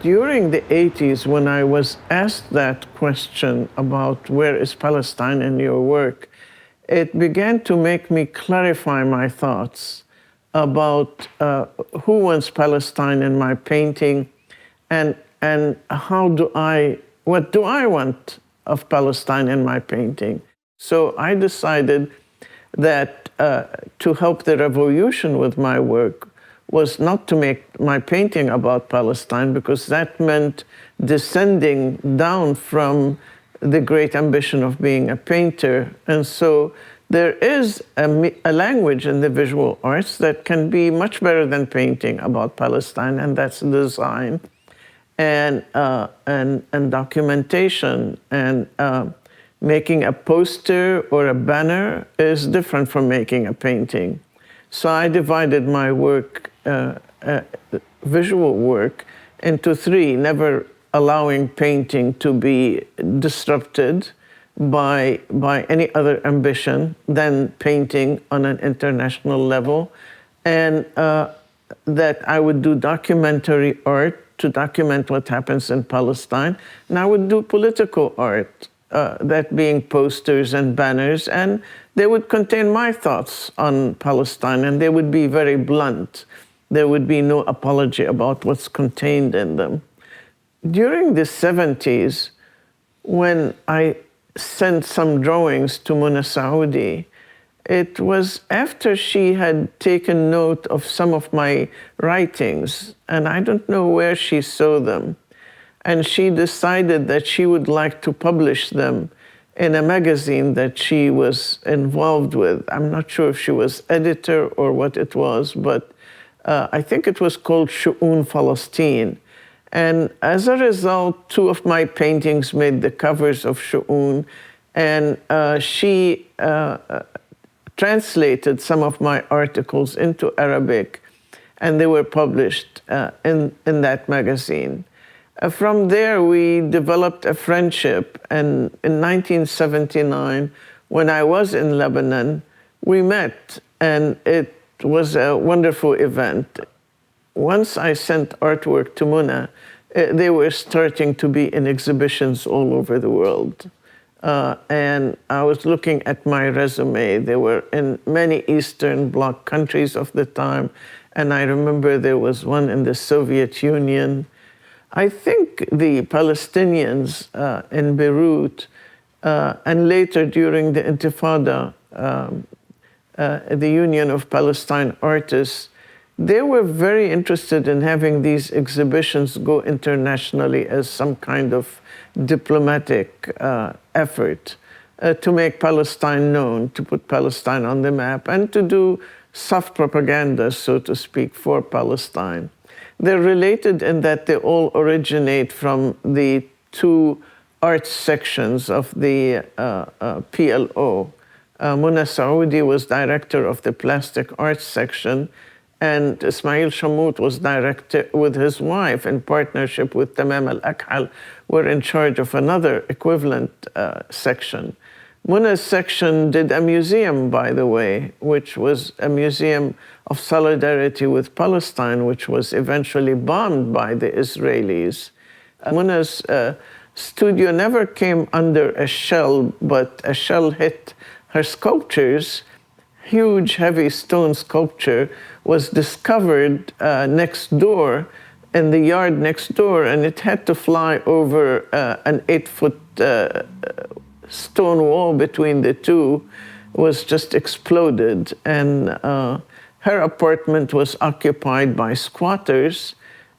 During the 80s, when I was asked that question about where is Palestine in your work, it began to make me clarify my thoughts about who wants Palestine in my painting, and what do I want of Palestine in my painting. So I decided that to help the revolution with my work was not to make my painting about Palestine, because that meant descending down from the great ambition of being a painter. And so there is a language in the visual arts that can be much better than painting about Palestine, and that's design and documentation. And making a poster or a banner is different from making a painting. So I divided my work, visual work, into three, never allowing painting to be disrupted by any other ambition than painting on an international level, and that I would do documentary art to document what happens in Palestine, and I would do political art, that being posters and banners, and they would contain my thoughts on Palestine, and they would be very blunt. There would be no apology about what's contained in them. During the 70s, when I sent some drawings to Mona Saoudi, it was after she had taken note of some of my writings, and I don't know where she saw them. And she decided that she would like to publish them in a magazine that she was involved with. I'm not sure if she was editor or what it was, but I think it was called Shu'un Palestine. And as a result, two of my paintings made the covers of Shu'un, and she translated some of my articles into Arabic, and they were published in that magazine. From there, we developed a friendship, and in 1979, when I was in Lebanon, we met, and it was a wonderful event. Once I sent artwork to Mona, they were starting to be in exhibitions all over the world. And I was looking at my resume. They were in many Eastern Bloc countries of the time, and I remember there was one in the Soviet Union. I think the Palestinians in Beirut, and later during the Intifada, the Union of Palestine Artists, they were very interested in having these exhibitions go internationally as some kind of diplomatic effort to make Palestine known, to put Palestine on the map, and to do soft propaganda, so to speak, for Palestine. They're related in that they all originate from the two arts sections of the PLO. Mona Saoudi was director of the plastic arts section, and Ismail Shamout was director with his wife in partnership with Tamam al-Akhal, were in charge of another equivalent section. Mona's section did a museum, by the way, which was a museum of solidarity with Palestine, which was eventually bombed by the Israelis. Mona's studio never came under a shell, but a shell hit her sculptures. Huge, heavy stone sculpture was discovered next door, in the yard next door, and it had to fly over an 8-foot stone wall between the two. Was just exploded, and her apartment was occupied by squatters,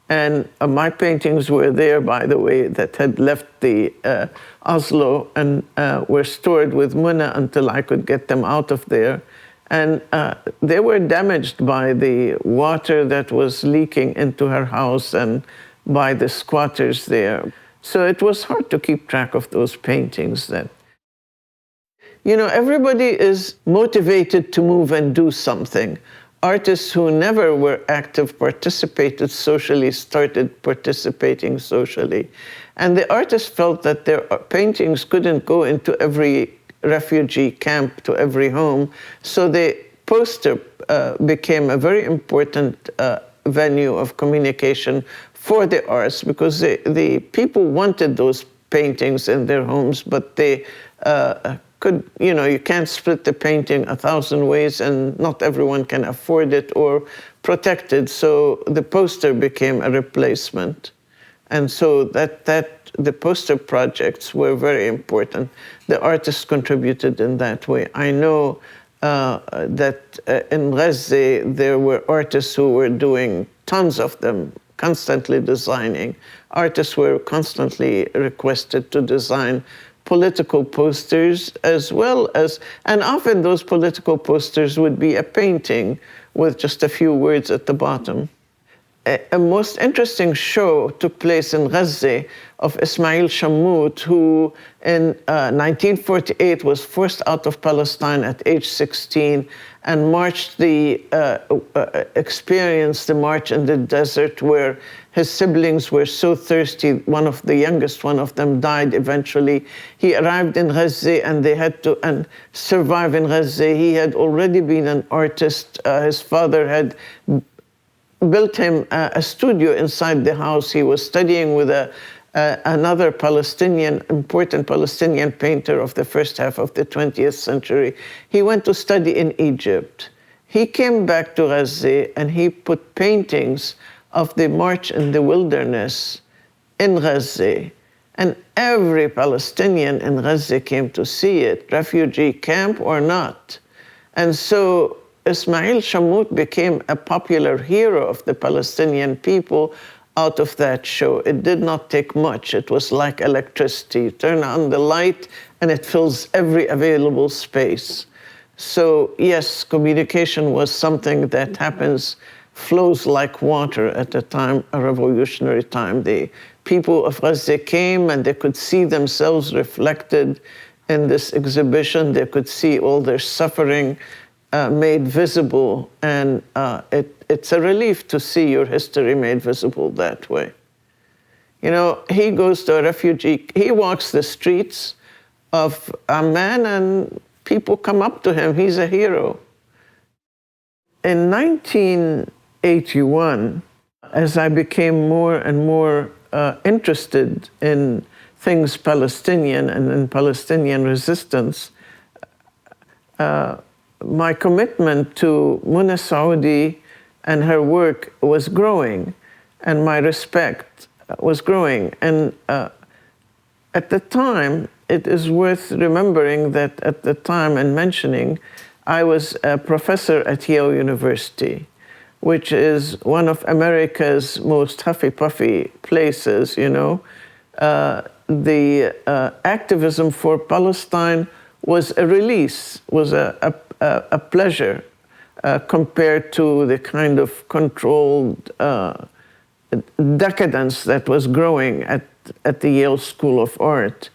and my paintings were there, by the way, that had left the Oslo and were stored with Mona until I could get them out of there. And they were damaged by the water that was leaking into her house and by the squatters there. So it was hard to keep track of those paintings then. You know, everybody is motivated to move and do something. Artists who never were active, participated socially, started participating socially. And the artists felt that their paintings couldn't go into every refugee camp, to every home. So the poster became a very important venue of communication for the arts, because the people wanted those paintings in their homes, but they could, you can't split the painting 1,000 ways, and not everyone can afford it or protect it. So the poster became a replacement. And so that the poster projects were very important. The artists contributed in that way. I know that in Rezé, there were artists who were doing tons of them, constantly designing. Artists were constantly requested to design political posters, as well as, and often those political posters would be a painting with just a few words at the bottom. A most interesting show took place in Rezé of Ismail Shammout, who in 1948 was forced out of Palestine at age 16 and experienced the march in the desert, where his siblings were so thirsty. The youngest one of them died eventually. He arrived in Rezé, and they had to survive in Rezé. He had already been an artist. His father had built him a studio inside the house. He was studying with another important Palestinian painter of the first half of the 20th century. He went to study in Egypt. He came back to Rezé, and he put paintings of the march in the wilderness in Rezé. And every Palestinian in Rezé came to see it, refugee camp or not. And so Ismail Shammout became a popular hero of the Palestinian people out of that show. It did not take much. It was like electricity. You turn on the light, and it fills every available space. So yes, communication was something that flows like water at a revolutionary time. The people of Rezé came, and they could see themselves reflected in this exhibition. They could see all their suffering made visible, and it's a relief to see your history made visible that way. He goes to a refugee, he walks the streets of Amman, and people come up to him. He's a hero. In 1981, as I became more and more interested in things Palestinian and in Palestinian resistance, my commitment to Muna Saudi and her work was growing, and my respect was growing. And at the time, it is worth remembering that at the time and mentioning, I was a professor at Yale University, which is one of America's most huffy-puffy places, The activism for Palestine was a release, was a pleasure compared to the kind of controlled decadence that was growing at the Yale School of Art.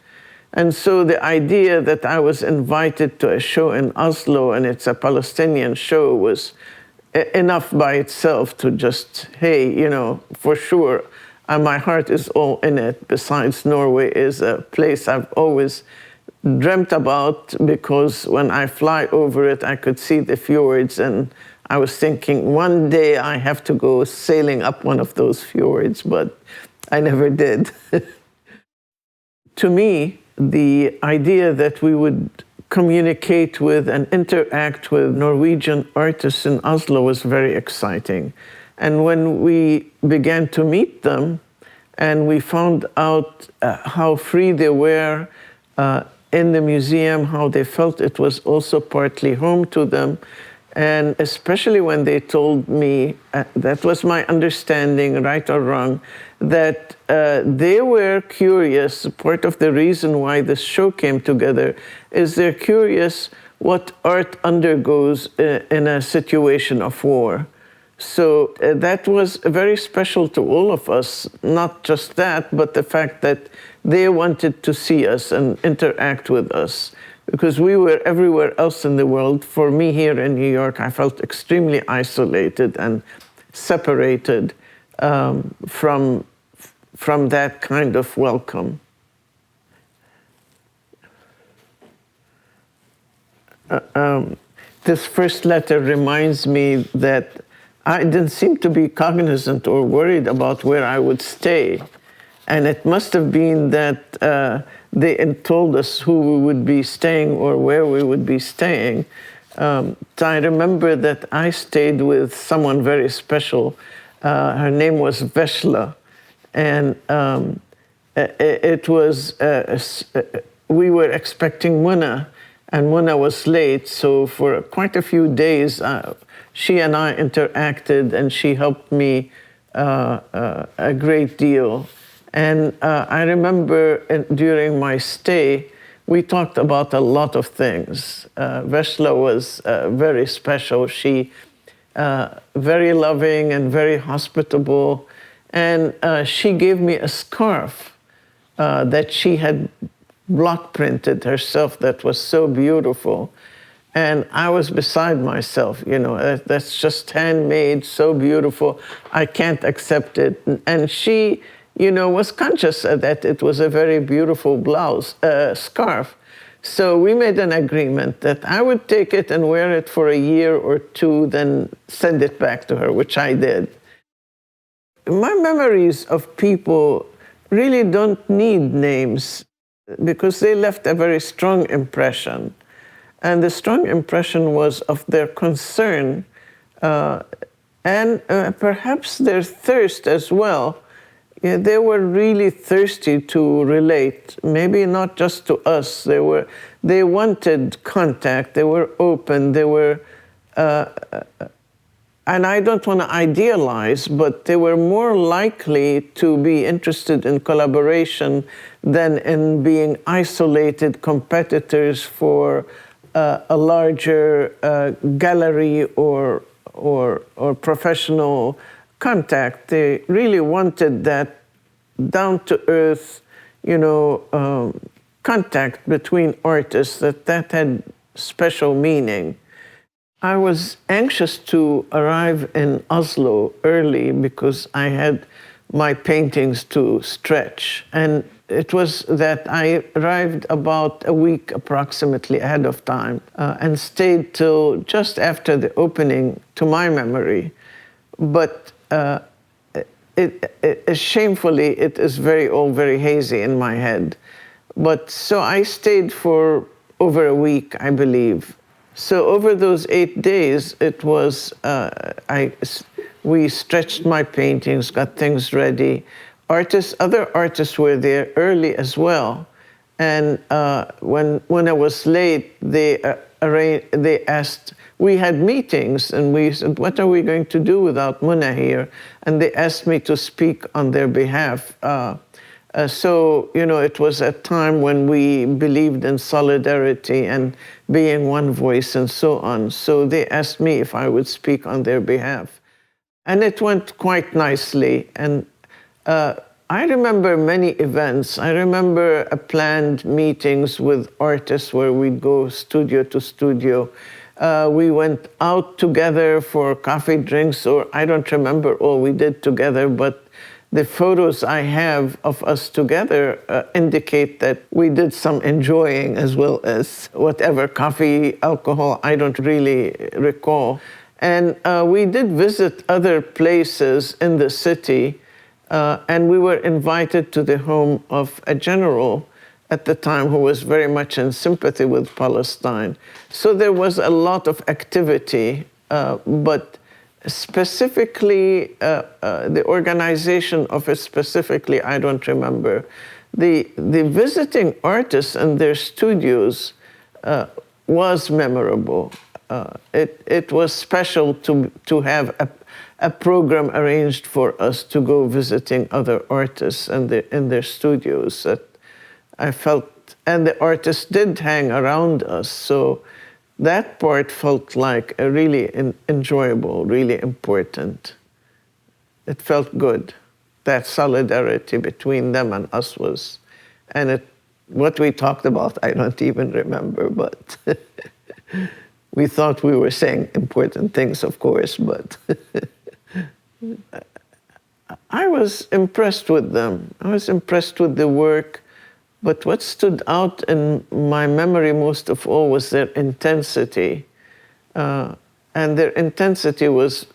And so the idea that I was invited to a show in Oslo, and it's a Palestinian show, was enough by itself to just, hey, for sure, my heart is all in it. Besides, Norway is a place I've always dreamt about, because when I fly over it, I could see the fjords, and I was thinking one day I have to go sailing up one of those fjords, but I never did. To me, the idea that we would communicate with and interact with Norwegian artists in Oslo was very exciting. And when we began to meet them, and we found out how free they were in the museum, how they felt it was also partly home to them, and especially when they told me, that was my understanding, right or wrong, that they were curious. Part of the reason why this show came together is they're curious what art undergoes in a situation of war. So that was very special to all of us, not just that, but the fact that they wanted to see us and interact with us, because we were everywhere else in the world. For me here in New York, I felt extremely isolated and separated from that kind of welcome. This first letter reminds me that I didn't seem to be cognizant or worried about where I would stay. And it must have been that they had told us who we would be staying or where we would be staying. So I remember that I stayed with someone very special. Her name was Veshla. And it was, we were expecting Muna, and Muna was late. So for quite a few days, she and I interacted, and she helped me a great deal. And I remember during my stay, we talked about a lot of things. Veshla was very special. She very loving and very hospitable. And she gave me a scarf that she had block printed herself that was so beautiful. And I was beside myself, you know, that's just handmade, so beautiful. I can't accept it. And she, you know, was conscious that it was a very beautiful blouse, scarf. So we made an agreement that I would take it and wear it for a year or two, then send it back to her, which I did. My memories of people really don't need names because they left a very strong impression. And the strong impression was of their concern and perhaps their thirst as well. Yeah, they were really thirsty to relate, maybe not just to us. They wanted contact, they were open, they were, and I don't want to idealize, but they were more likely to be interested in collaboration than in being isolated competitors for a larger gallery or professional contact. They really wanted that down-to-earth, you know, contact between artists, that had special meaning. I was anxious to arrive in Oslo early because I had my paintings to stretch. And it was that I arrived about a week approximately ahead of time and stayed till just after the opening, to my memory. But shamefully, it is all very hazy in my head. But so I stayed for over a week, I believe. So over those 8 days, it was, we stretched my paintings, got things ready. Other artists were there early as well. And when I was late, they asked, we had meetings, and we said, what are we going to do without Muna here? And they asked me to speak on their behalf. So, you know, it was a time when we believed in solidarity and being one voice and so on. So they asked me if I would speak on their behalf. And it went quite nicely. And I remember many events. I remember planned meetings with artists where we'd go studio to studio. We went out together for coffee, drinks, or I don't remember all we did together, but the photos I have of us together indicate that we did some enjoying as well as whatever, coffee, alcohol, I don't really recall. And we did visit other places in the city, and we were invited to the home of a general at the time who was very much in sympathy with Palestine. So there was a lot of activity, but specifically, the organization of it specifically, I don't remember. The visiting artists and their studios was memorable. It was special to have a program arranged for us to go visiting other artists and in their studios. That I felt, and the artists did hang around us, so that part felt like a really enjoyable, really important. It felt good. That solidarity between them and us was, and what we talked about, I don't even remember, but we thought we were saying important things, of course, but I was impressed with them. I was impressed with the work. But what stood out in my memory most of all was their intensity. And their intensity was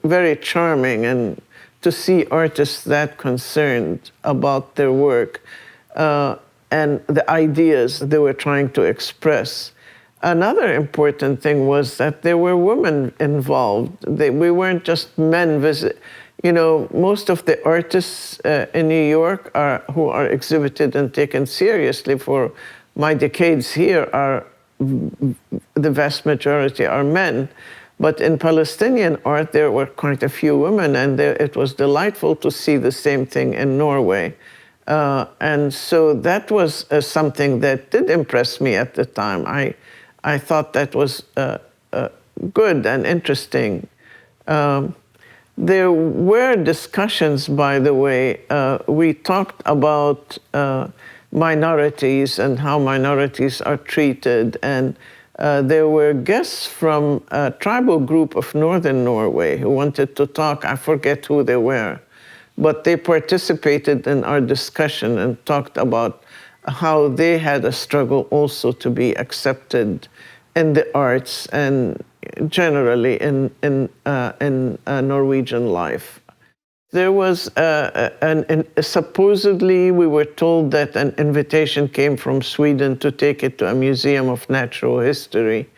very charming, and to see artists that concerned about their work and the ideas they were trying to express. Another important thing was that there were women involved. We weren't just men most of the artists in New York who are exhibited and taken seriously for my decades here the vast majority are men. But in Palestinian art, there were quite a few women, and it was delightful to see the same thing in Norway. And so that was something that did impress me at the time. I thought that was good and interesting. There were discussions, by the way. We talked about minorities and how minorities are treated. And there were guests from a tribal group of northern Norway who wanted to talk. I forget who they were. But they participated in our discussion and talked about how they had a struggle also to be accepted in the arts and generally in Norwegian life. There was supposedly we were told that an invitation came from Sweden to take it to a museum of natural history.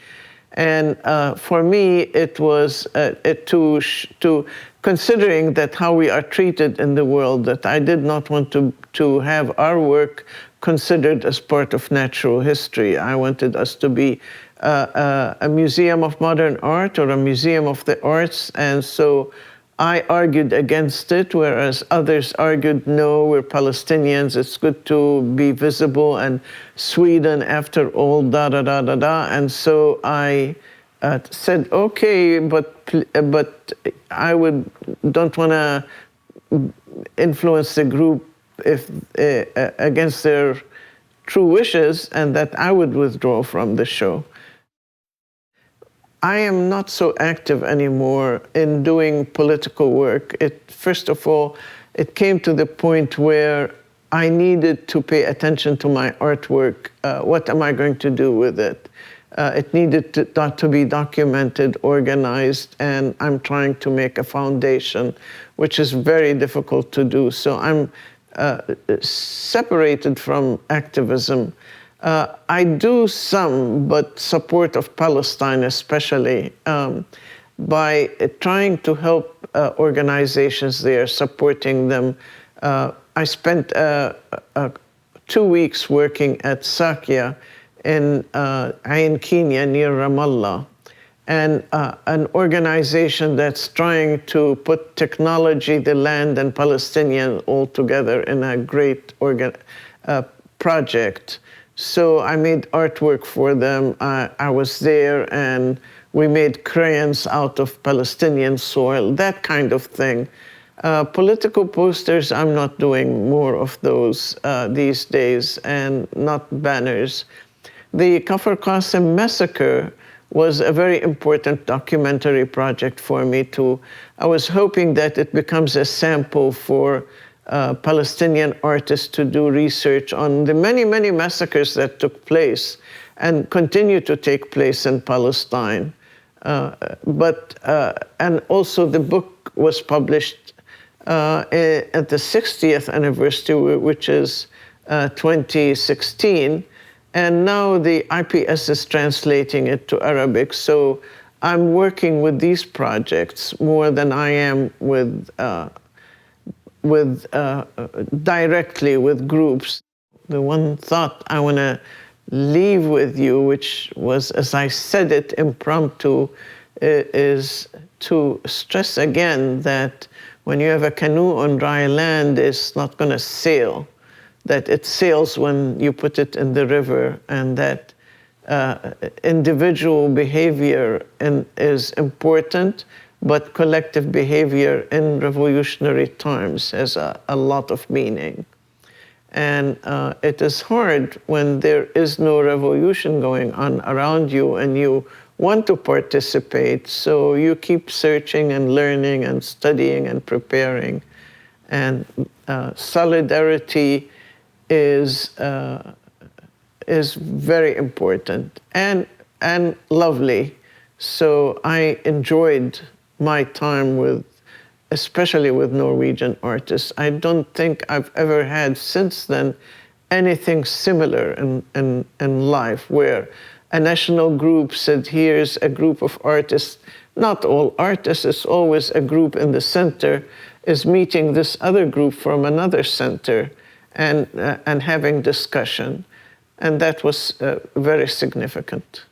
And for me, it was considering that how we are treated in the world, that I did not want to have our work considered as part of natural history. I wanted us to be a museum of modern art or a museum of the arts, and so I argued against it, whereas others argued, no, we're Palestinians, it's good to be visible, and Sweden, after all, da-da-da-da-da. And so I said, okay, but I don't want to influence the group against their true wishes, and that I would withdraw from the show. I am not so active anymore in doing political work. First of all, it came to the point where I needed to pay attention to my artwork. What am I going to do with it? It needed to be documented, organized, and I'm trying to make a foundation, which is very difficult to do. So I'm separated from activism. I do some, but support of Palestine especially, by trying to help organizations there, supporting them. I spent 2 weeks working at Sakia in Ain Kenya near Ramallah, and an organization that's trying to put technology, the land, and Palestinians all together in a great project. So I made artwork for them. I was there, and we made crayons out of Palestinian soil, that kind of thing. Political posters, I'm not doing more of those these days, and not banners. The Kafr Qasim massacre was a very important documentary project for me too. I was hoping that it becomes a sample for Palestinian artists to do research on the many, many massacres that took place and continue to take place in Palestine. And also the book was published at the 60th anniversary, which is 2016. And now the IPS is translating it to Arabic. So I'm working with these projects more than I am with directly with groups. The one thought I want to leave with you, which was, as I said it, impromptu, is to stress again that when you have a canoe on dry land, it's not going to sail, that it sails when you put it in the river, and that individual behavior is important, but collective behavior in revolutionary times has a lot of meaning. And it is hard when there is no revolution going on around you and you want to participate, so you keep searching and learning and studying and preparing. And solidarity is very important and lovely. So I enjoyed my time with, especially with Norwegian artists. I don't think I've ever had since then anything similar in life where a national group said, here's a group of artists. Not all artists, it's always a group in the center is meeting this other group from another center and having discussion. And that was very significant.